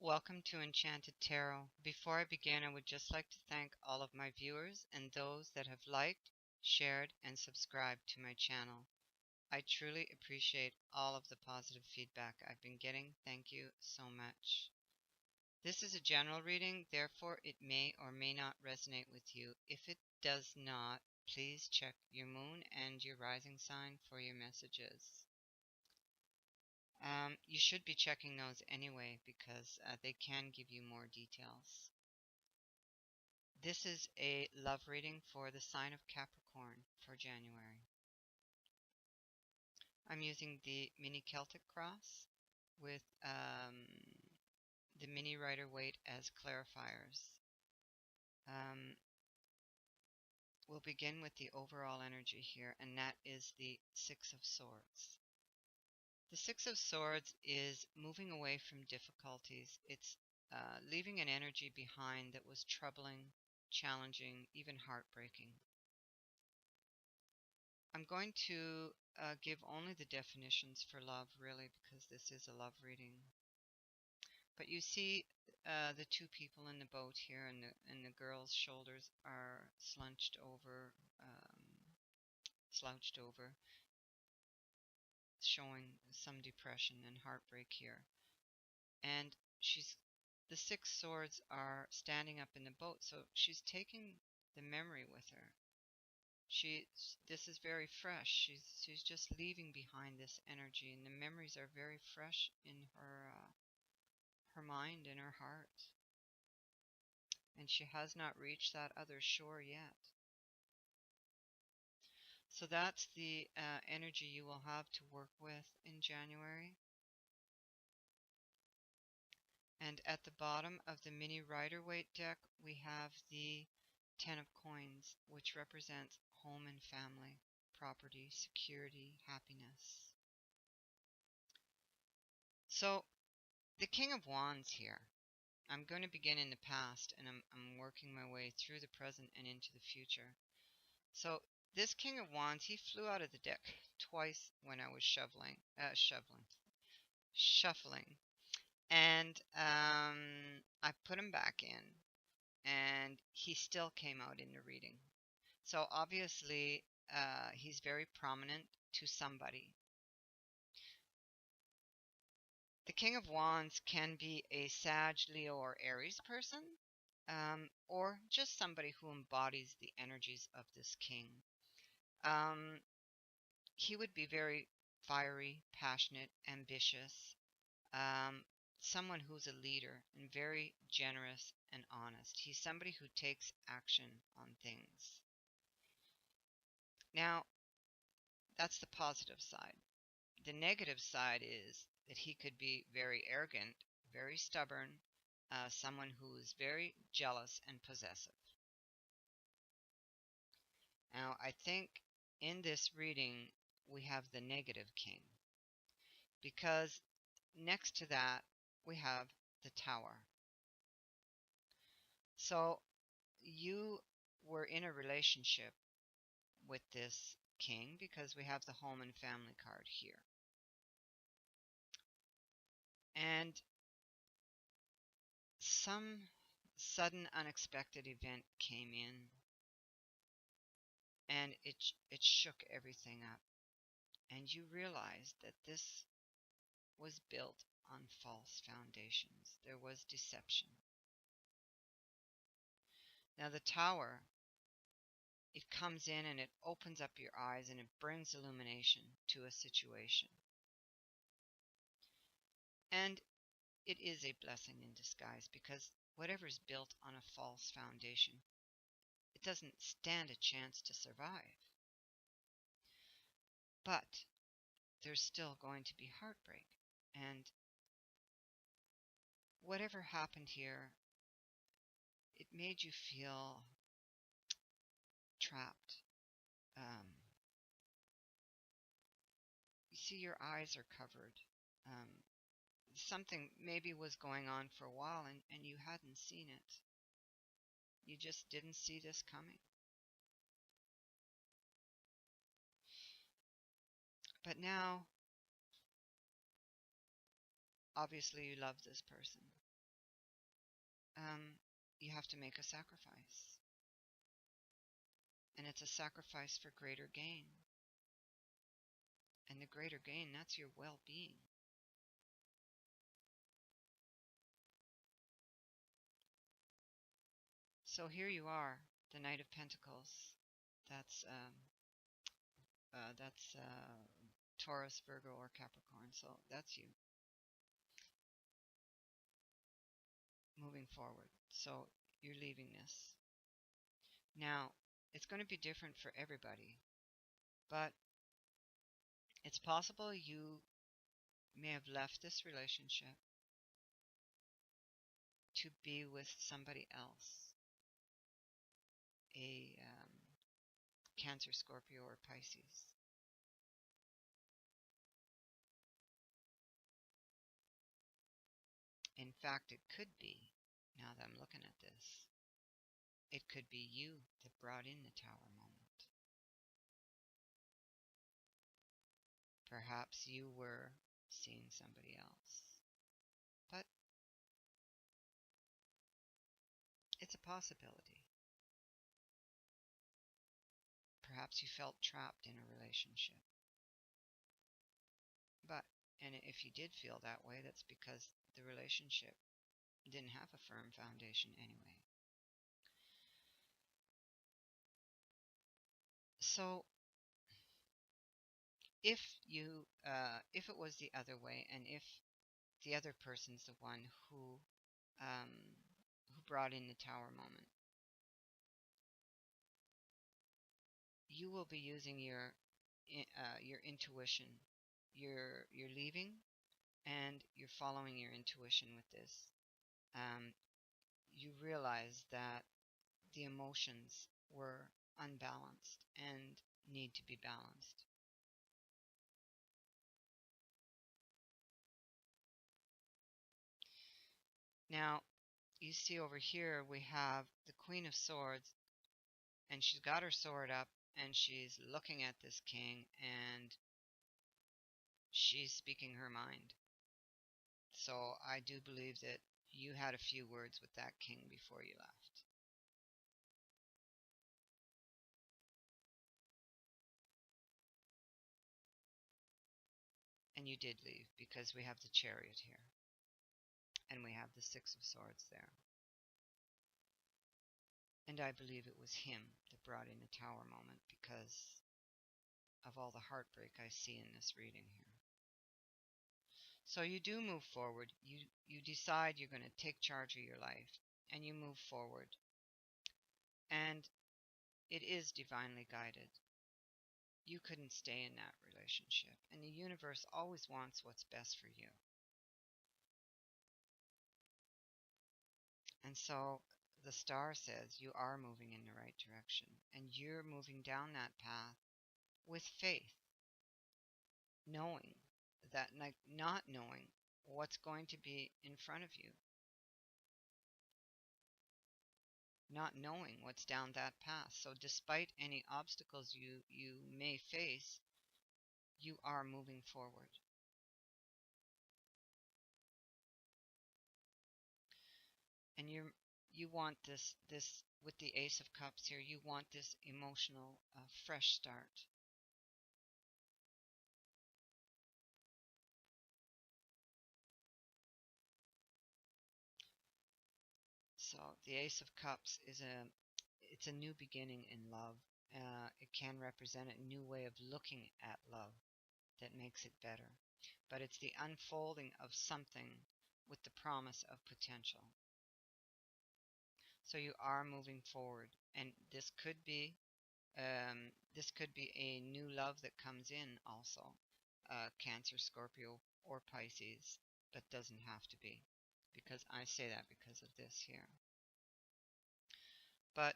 Welcome to Enchanted Tarot. Before I begin, I would just like to thank all of my viewers and those that have liked, shared, and subscribed to my channel. I truly appreciate all of the positive feedback I've been getting. Thank you so much. This is a general reading, therefore it may or may not resonate with you. If it does not, please check your moon and your rising sign for your messages. You should be checking those anyway because they can give you more details. This is a love reading for the sign of Capricorn for January. I'm using the mini Celtic cross with the mini Rider-Waite as clarifiers. We'll begin with the overall energy here, and that is the Six of Swords. The Six of Swords is moving away from difficulties. It's leaving an energy behind that was troubling, challenging, even heartbreaking. I'm going to give only the definitions for love, really, because this is a love reading. But you see the two people in the boat here, and the girl's shoulders are slouched over, showing some depression and heartbreak here. And the Six Swords are standing up in the boat, so she's taking the memory with her. This is very fresh. She's just leaving behind this energy, and the memories are very fresh in her mind and her heart. And she has not reached that other shore yet. So that's the energy you will have to work with in January. And at the bottom of the mini Rider-Waite deck, we have the Ten of Coins, which represents home and family, property, security, happiness. So, the King of Wands here. I'm going to begin in the past, and I'm working my way through the present and into the future. So, this King of Wands, he flew out of the deck twice when I was shuffling. And I put him back in, and he still came out in the reading. So obviously, he's very prominent to somebody. The King of Wands can be a Sag, Leo, or Aries person, or just somebody who embodies the energies of this king. He would be very fiery, passionate, ambitious, someone who's a leader and very generous and honest. He's somebody who takes action on things. Now, that's the positive side. The negative side is that he could be very arrogant, very stubborn, someone who is very jealous and possessive. Now, I think in this reading we have the negative king, because next to that we have the Tower. So you were in a relationship with this king because we have the home and family card here. And some sudden unexpected event came in, and it shook everything up. And you realized that this was built on false foundations. There was deception. Now the Tower, it comes in and it opens up your eyes and it brings illumination to a situation. And it is a blessing in disguise, because whatever is built on a false foundation, it doesn't stand a chance to survive. But there's still going to be heartbreak. And whatever happened here, it made you feel trapped. You see, your eyes are covered. Something maybe was going on for a while, and you hadn't seen it. You just didn't see this coming. But now, obviously you love this person. you have to make a sacrifice. And it's a sacrifice for greater gain. And the greater gain, that's your well-being. So here you are, the Knight of Pentacles. That's Taurus, Virgo, or Capricorn. So that's you moving forward. So you're leaving this. Now, it's going to be different for everybody, but it's possible you may have left this relationship to be with somebody else, a Cancer, Scorpio, or Pisces. In fact, it could be, now that I'm looking at this, it could be you that brought in the Tower moment. Perhaps you were seeing somebody else. But it's a possibility. Perhaps you felt trapped in a relationship. And if you did feel that way, that's because the relationship didn't have a firm foundation anyway. So if it was the other way, and if the other person's the one who brought in the Tower moment, you will be using your intuition. You're leaving, and you're following your intuition with this. You realize that the emotions were unbalanced and need to be balanced. Now, you see over here we have the Queen of Swords, and she's got her sword up, and she's looking at this king, and she's speaking her mind. So I do believe that you had a few words with that king before you left. And you did leave, because we have the Chariot here, and we have the Six of Swords there. And I believe it was him that brought in the Tower moment, because of all the heartbreak I see in this reading here. So you do move forward. You decide you're going to take charge of your life, and you move forward. And it is divinely guided. You couldn't stay in that relationship, and the universe always wants what's best for you. And so the star says you are moving in the right direction, and you're moving down that path with faith, knowing that, not knowing what's going to be in front of you, not knowing what's down that path. So despite any obstacles you may face, you are moving forward. And you want this with the Ace of Cups here, you want this emotional fresh start. So the Ace of Cups it's a new beginning in love. It can represent a new way of looking at love that makes it better. But it's the unfolding of something with the promise of potential. So you are moving forward, and this could be a new love that comes in also, Cancer, Scorpio, or Pisces, but doesn't have to be, because I say that because of this here. But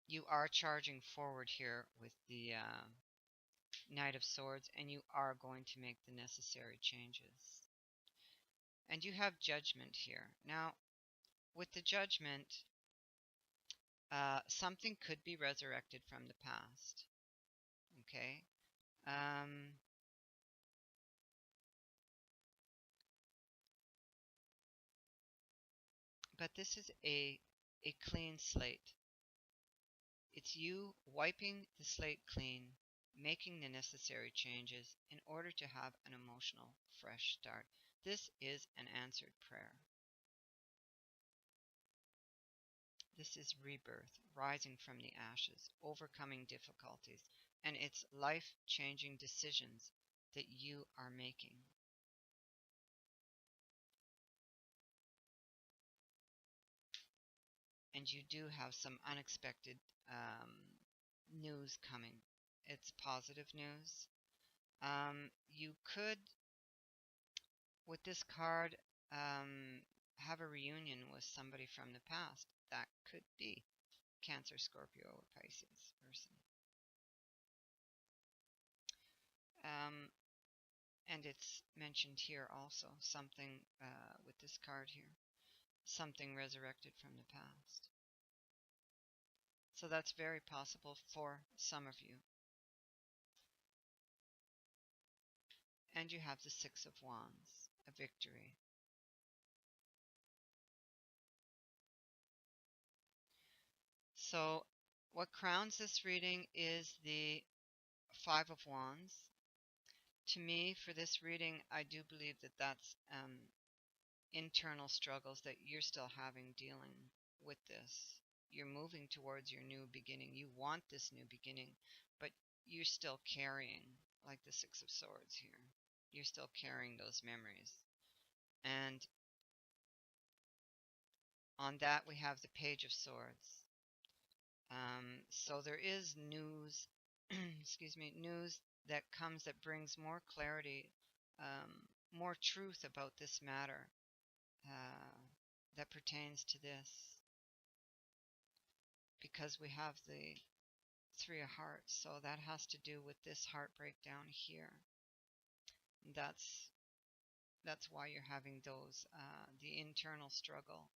you are charging forward here with the Knight of Swords, and you are going to make the necessary changes. And you have Judgment here. Now, with the Judgment, something could be resurrected from the past. Okay? But this is a clean slate. It's you wiping the slate clean, making the necessary changes in order to have an emotional fresh start. This is an answered prayer. This is rebirth, rising from the ashes, overcoming difficulties, and it's life-changing decisions that you are making. And you do have some unexpected news coming. It's positive news. You could, with this card, have a reunion with somebody from the past. That could be Cancer, Scorpio, or Pisces person. Um, and it's mentioned here also, something with this card here, something resurrected from the past. So that's very possible for some of you. And you have the Six of Wands, a victory. So what crowns this reading is the Five of Wands. To me, for this reading, I do believe that that's internal struggles that you're still having dealing with this. You're moving towards your new beginning. You want this new beginning, but you're still carrying, like the Six of Swords here, you're still carrying those memories. And on that, we have the Page of Swords. So there is news, excuse me, news that comes that brings more clarity, more truth about this matter that pertains to this. Because we have the Three of Hearts, so that has to do with this heartbreak down here. That's why you're having those the internal struggle.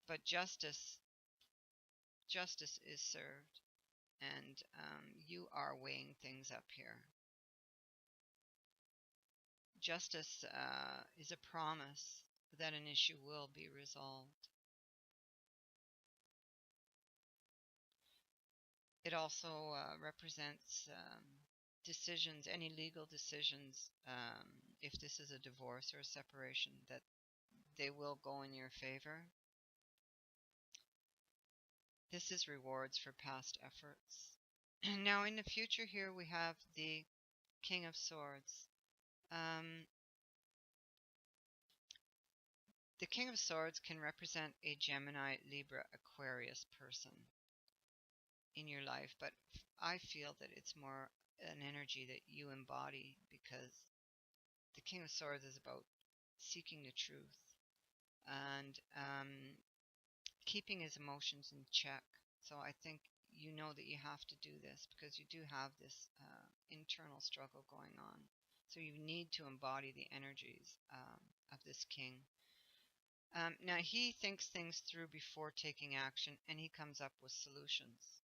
But justice is served, and you are weighing things up here. Justice is a promise that an issue will be resolved. It also represents decisions, any legal decisions, if this is a divorce or a separation, that they will go in your favor. This is rewards for past efforts. Now in the future here we have the King of Swords. The King of Swords can represent a Gemini, Libra, Aquarius person in your life, but I feel that it's more an energy that you embody, because the King of Swords is about seeking the truth and keeping his emotions in check. So I think you know that you have to do this because you do have this internal struggle going on. So you need to embody the energies of this king. Now he thinks things through before taking action, and he comes up with solutions.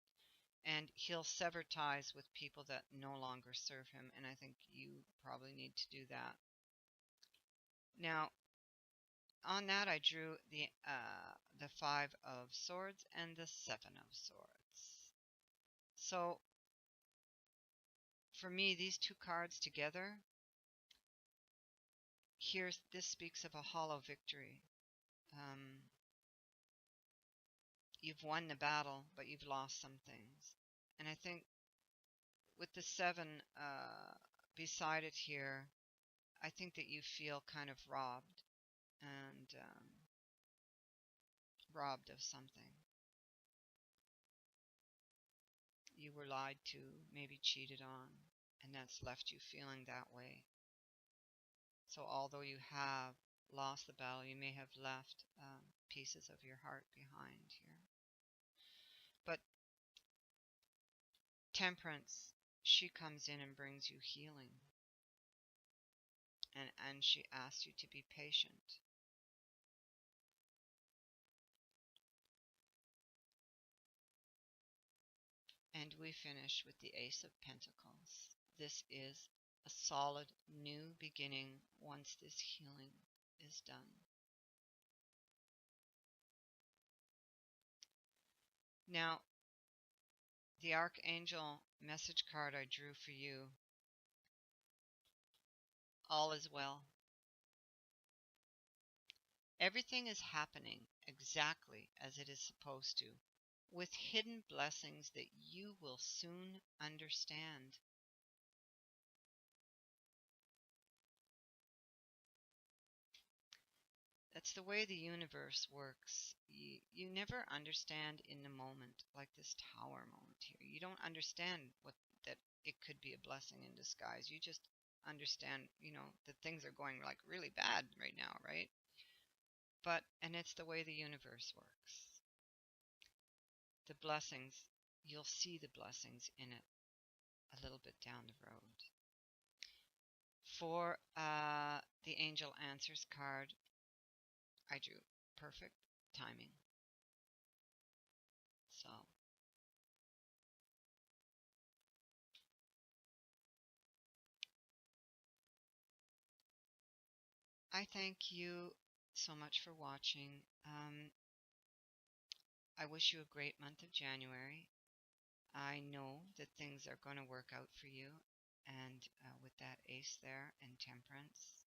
And he'll sever ties with people that no longer serve him, and I think you probably need to do that. Now, on that, I drew the Five of Swords and the Seven of Swords. So, for me, these two cards together, this speaks of a hollow victory. You've won the battle, but you've lost some things. And I think with the seven beside it here, I think that you feel kind of robbed and robbed of something. You were lied to, maybe cheated on, and that's left you feeling that way. So although you have lost the battle, you may have left pieces of your heart behind here. But Temperance, she comes in and brings you healing. And she asks you to be patient. And we finish with the Ace of Pentacles. This is a solid new beginning once this healing is done. Now, the Archangel message card I drew for you, all is well. Everything is happening exactly as it is supposed to, with hidden blessings that you will soon understand. That's the way the universe works. You never understand in the moment, like this tower moment here. You don't understand that it could be a blessing in disguise. You just understand, that things are going like really bad right now, right? And it's the way the universe works. The blessings, you'll see the blessings in it a little bit down the road. For the Angel Answers card, I drew perfect timing. So I thank you so much for watching. I wish you a great month of January. I know that things are going to work out for you. And with that ace there and temperance.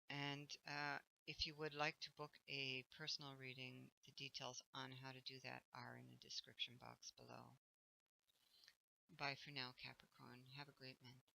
And if you would like to book a personal reading, the details on how to do that are in the description box below. Bye for now, Capricorn. Have a great month.